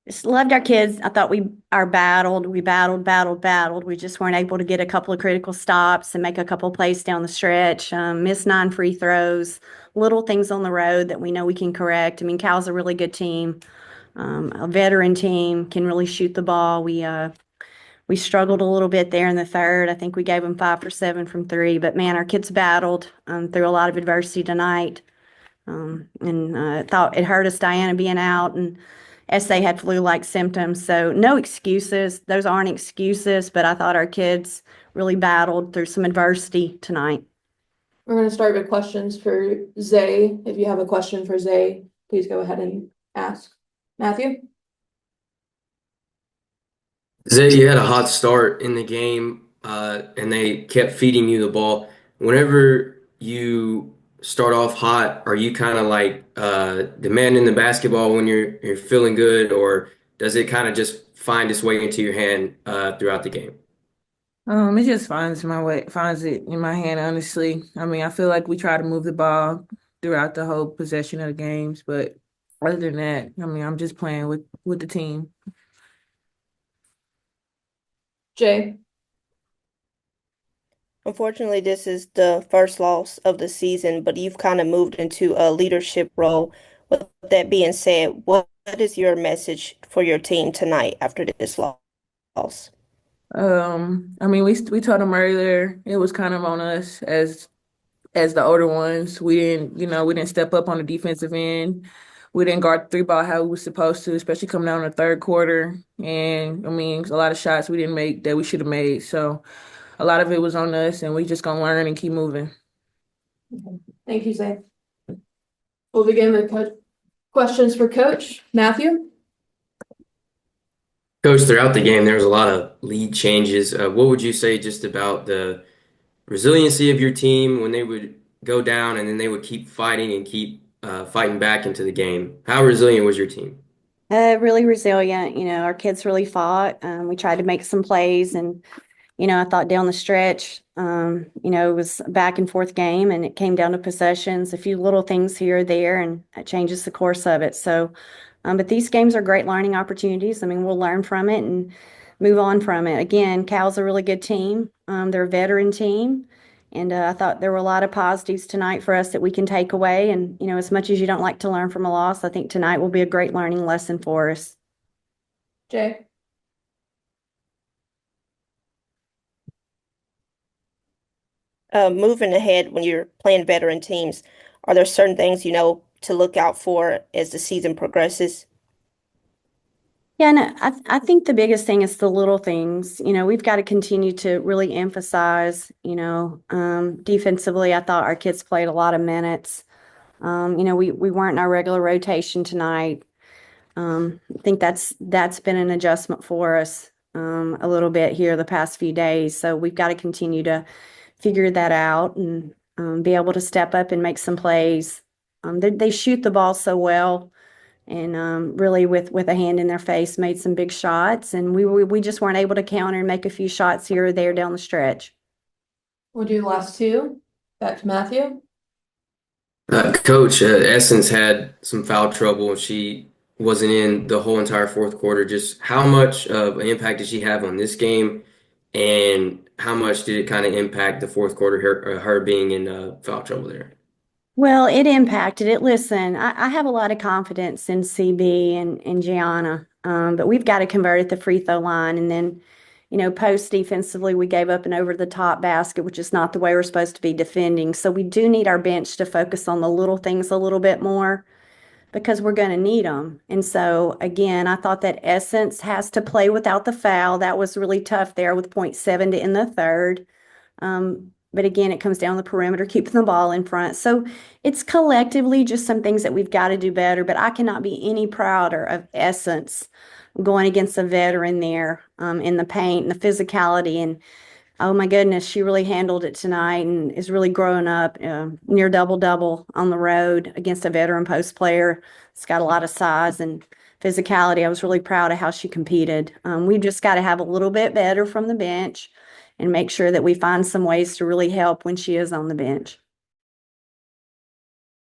Just loved our kids. I thought we battled. We just weren't able to get a couple of critical stops and make a couple of plays down the stretch. Missed 9 free throws, little things on the road that we know we can correct. I mean, Cal's a really good team, a veteran team, can really shoot the ball. We struggled a little bit there in the third. I think we gave them 5 for 7 from three, but man, our kids battled through a lot of adversity tonight. And thought it hurt us, Diana being out, and SA had flu-like symptoms. So no excuses. Those aren't excuses, but I thought our kids really battled through some adversity tonight. We're going to start with questions for Zaay. If you have a question for Zaay, please go ahead and ask. Matthew? Zay, you had a hot start in the game, and they kept feeding you the ball. Whenever you start off hot, are you kind of like demanding the basketball when you're feeling good, or does it kind of just find its way into your hand throughout the game? It just finds it in my hand, honestly. I mean, I feel like we try to move the ball throughout the whole possession of the games, but other than that, I mean, I'm just playing with the team. Jay? Unfortunately, this is the first loss of the season, but you've kind of moved into a leadership role. With that being said, what is your message for your team tonight after this loss? I mean, we told them earlier it was kind of on us as the older ones. We didn't step up on the defensive end. We didn't guard the three ball how we were supposed to, especially coming down in the third quarter. And I mean, a lot of shots we didn't make that we should have made. So a lot of it was on us, and we just gonna learn and keep moving. Okay. Thank you, Zaay. We'll begin with questions for Coach. Matthew? Coach, throughout the game, there was a lot of lead changes. What would you say just about the resiliency of your team when they would go down and then they would keep fighting and keep fighting back into the game? How resilient was your team? Really resilient. Our kids really fought. We tried to make some plays, and I thought down the stretch, it was a back and forth game, and it came down to possessions, a few little things here or there, and it changes the course of it. So, but these games are great learning opportunities. I mean, we'll learn from it and move on from it. Again, Cal's a really good team. They're a veteran team. And I thought there were a lot of positives tonight for us that we can take away. And, as much as you don't like to learn from a loss, I think tonight will be a great learning lesson for us. Jay? Moving ahead, when you're playing veteran teams, are there certain things you know to look out for as the season progresses? Yeah, no, I think the biggest thing is the little things. We've got to continue to really emphasize, defensively, I thought our kids played a lot of minutes. We weren't in our regular rotation tonight. I think that's been an adjustment for us a little bit here the past few days. So we've got to continue to figure that out and be able to step up and make some plays. They shoot the ball so well, and really with a hand in their face made some big shots, and we just weren't able to counter and make a few shots here or there down the stretch. We'll do the last two. Back to Matthew. Coach, Essence had some foul trouble. She wasn't in the whole entire fourth quarter. Just how much of an impact did she have on this game, and how much did it kind of impact the fourth quarter, her being in foul trouble there? Well, it impacted it. Listen, I have a lot of confidence in CB and Gianna, but we've got to convert at the free throw line. And then, post defensively, we gave up an over the top basket, which is not the way we're supposed to be defending. So we do need our bench to focus on the little things a little bit more because we're going to need them. And so, again, I thought that Essence has to play without the foul. That was really tough there with .7 to end the third. But again, it comes down the perimeter, keeping the ball in front. So it's collectively just some things that we've got to do better. But I cannot be any prouder of Essence going against a veteran there in the paint and the physicality. And oh my goodness, she really handled it tonight and is really growing up near double-double on the road against a veteran post player. It's got a lot of size and physicality. I was really proud of how she competed. We've just got to have a little bit better from the bench and make sure that we find some ways to really help when she is on the bench.